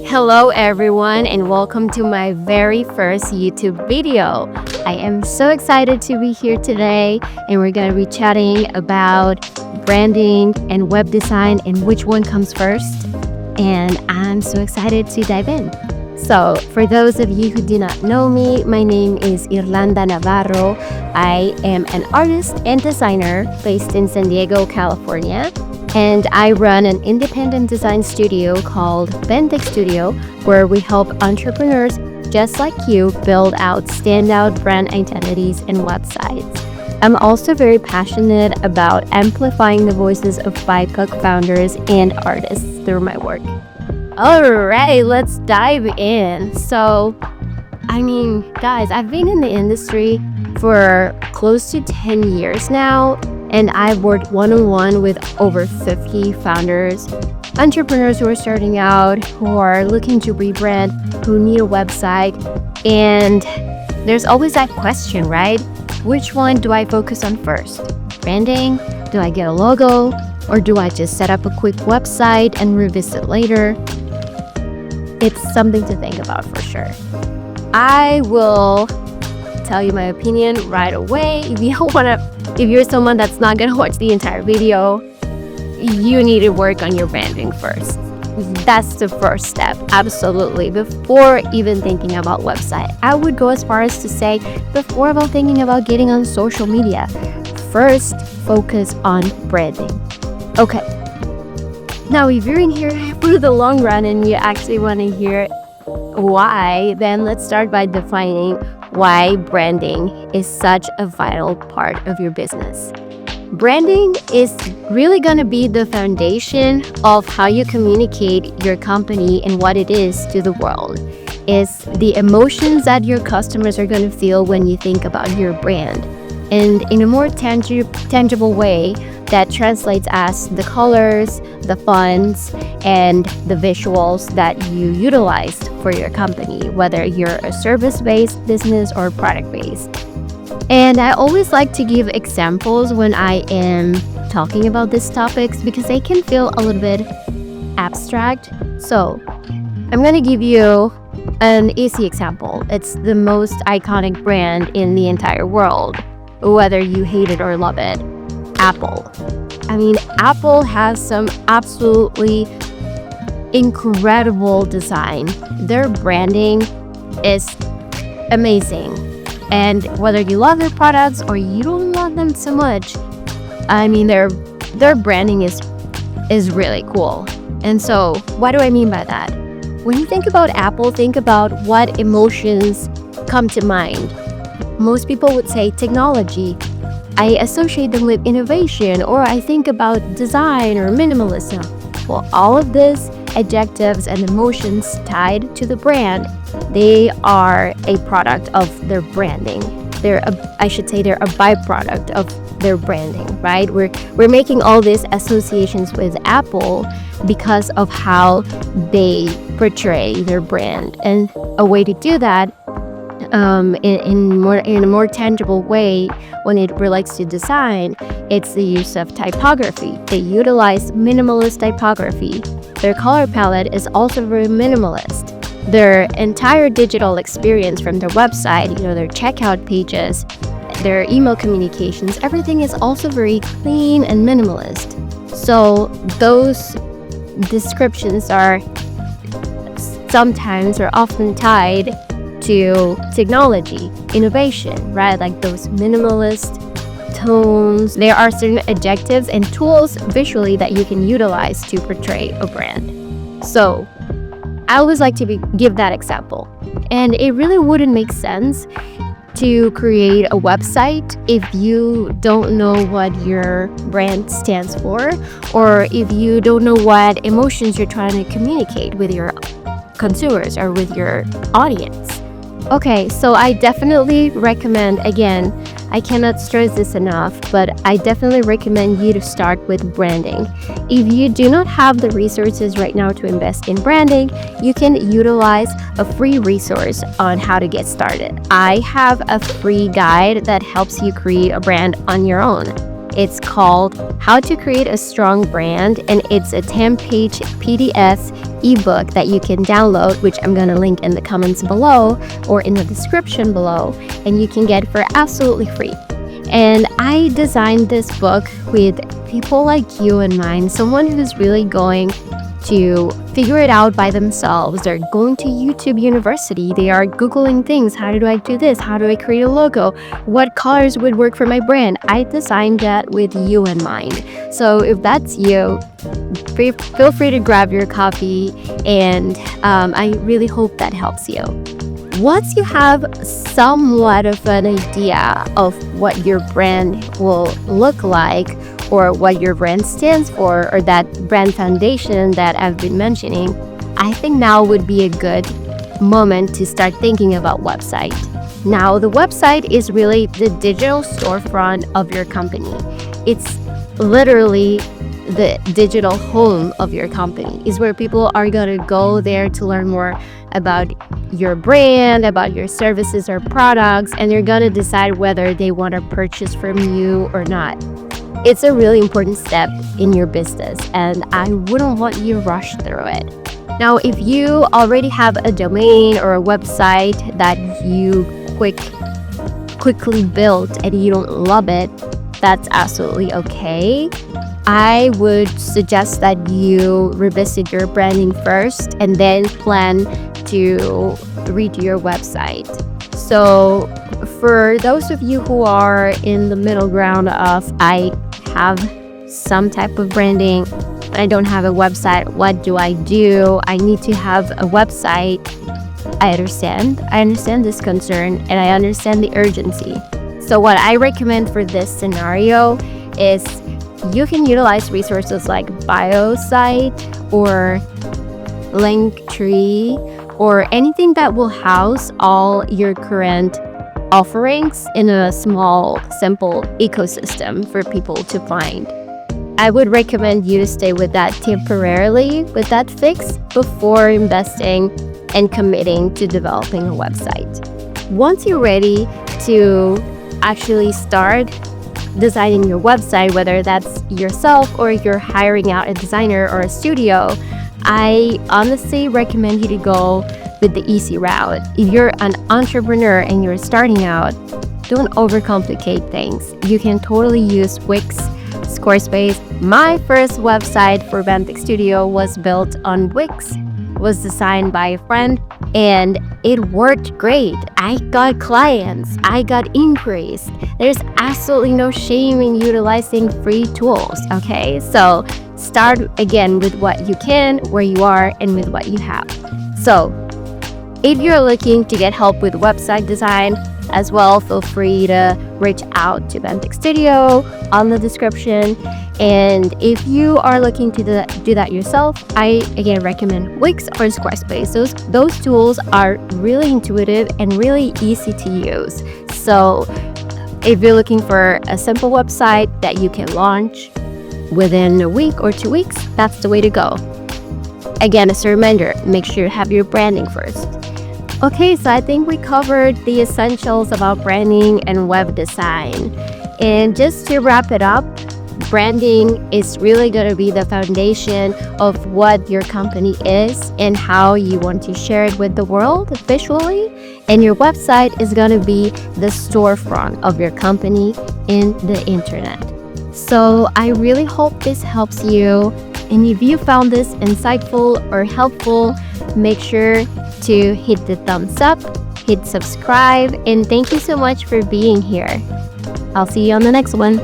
Hello, everyone, and welcome to my very first YouTube video. I am so excited to be here today, and we're going to be chatting about branding and web design and which one comes first. And I'm so excited to dive in. So, for those of you who do not know me, my name is Irlanda Navarro. I am an artist and designer based in San Diego, California. And I run an independent design studio called Benthic Studio, where we help entrepreneurs just like you build out standout brand identities and websites. I'm also very passionate about amplifying the voices of BIPOC founders and artists through my work. All right, let's dive in. So, guys, I've been in the industry for close to 10 years now. And I've worked one-on-one with over 50 founders, entrepreneurs who are starting out, who are looking to rebrand, who need a website. And there's always that question, right? Which one do I focus on first? Branding? Do I get a logo? Or do I just set up a quick website and revisit later? It's something to think about for sure. I will tell you my opinion right away. If you're someone that's not gonna watch the entire video, you need to work on your branding first. That's the first step, absolutely. Before even thinking about website, I would go as far as to say, before about thinking about getting on social media, first focus on branding. Okay. Now, if you're in here for the long run and you actually want to hear why, then let's start by defining why branding is such a vital part of your business. Branding is really going to be the foundation of how you communicate your company and what it is to the world. It's the emotions that your customers are going to feel when you think about your brand. And in a more tangible way, that translates as the colors, the fonts, and the visuals that you utilized for your company, whether you're a service-based business or product-based. And I always like to give examples when I am talking about these topics because they can feel a little bit abstract. So I'm going to give you an easy example. It's the most iconic brand in the entire world, whether you hate it or love it. Apple. Apple has some absolutely incredible design. Their branding is amazing. And whether you love their products or you don't love them so much, their branding is really cool. And so, what do I mean by that? When you think about Apple, think about what emotions come to mind. Most people would say technology. I associate them with innovation, or I think about design or minimalism. Well, all of these adjectives and emotions tied to the brand, they are a product of their branding. They're a byproduct of their branding, right? We're making all these associations with Apple because of how they portray their brand. And a way to do that in a more tangible way when it relates to design, it's the use of typography. They utilize minimalist typography. Their color palette is also very minimalist. Their entire digital experience from their website, their checkout pages, their email communications, everything is also very clean and minimalist. So those descriptions are sometimes or often tied to technology, innovation, right? Like those minimalist tones. There are certain adjectives and tools visually that you can utilize to portray a brand. So I always like to give that example. And it really wouldn't make sense to create a website if you don't know what your brand stands for, or if you don't know what emotions you're trying to communicate with your consumers or with your audience. Okay, so I definitely recommend, again, I cannot stress this enough, but I definitely recommend you to start with branding. If you do not have the resources right now to invest in branding, you can utilize a free resource on how to get started. I have a free guide that helps you create a brand on your own. It's called How to Create a Strong Brand, and it's a 10-page PDF ebook that you can download, which I'm going to link in the comments below or in the description below, and you can get for absolutely free. And I designed this book with people like you in mind, someone who's really going to figure it out by themselves. They're going to YouTube University. They are Googling things. How do I do this? How do I create a logo? What colors would work for my brand? I designed that with you in mind. So if that's you, feel free to grab your copy, and I really hope that helps you. Once you have somewhat of an idea of what your brand will look like, or what your brand stands for, or that brand foundation that I've been mentioning, I think now would be a good moment to start thinking about website. Now, the website is really the digital storefront of your company. It's literally the digital home of your company. It's where people are going to go there to learn more about your brand, about your services or products, and they're going to decide whether they want to purchase from you or not. It's a really important step in your business, and I wouldn't want you to rush through it. Now, if you already have a domain or a website that you quickly built and you don't love it, that's absolutely okay. I would suggest that you revisit your branding first and then plan to redo your website. So for those of you who are in the middle ground of I have some type of branding, but I don't have a website, what do? I need to have a website. I understand this concern, and I understand the urgency. So what I recommend for this scenario is you can utilize resources like BioSite or Linktree or anything that will house all your current offerings in a small, simple ecosystem for people to find. I would recommend you to stay with that temporarily, with that fix, before investing and committing to developing a website. Once you're ready to actually start designing your website, whether that's yourself or you're hiring out a designer or a studio, I honestly recommend you to go with the easy route. If you're an entrepreneur and you're starting out, don't overcomplicate things. You can totally use Wix, Squarespace. My first website for Benthic Studio was built on Wix, was designed by a friend, and it worked great. I got clients, I got inquiries. There's absolutely no shame in utilizing free tools, okay? So start again with what you can, where you are, and with what you have. So if you're looking to get help with website design as well, feel free to reach out to Benthic Studio on the description. And if you are looking to do that yourself, I again recommend Wix or Squarespace. Those tools are really intuitive and really easy to use. So if you're looking for a simple website that you can launch within a week or 2 weeks, that's the way to go. Again, as a reminder, make sure you have your branding first. Okay, so I think we covered the essentials about branding and web design. And just to wrap it up, branding is really going to be the foundation of what your company is and how you want to share it with the world visually. And your website is going to be the storefront of your company in the internet. So I really hope this helps you. And if you found this insightful or helpful, make sure to hit the thumbs up, hit subscribe, and thank you so much for being here. I'll see you on the next one.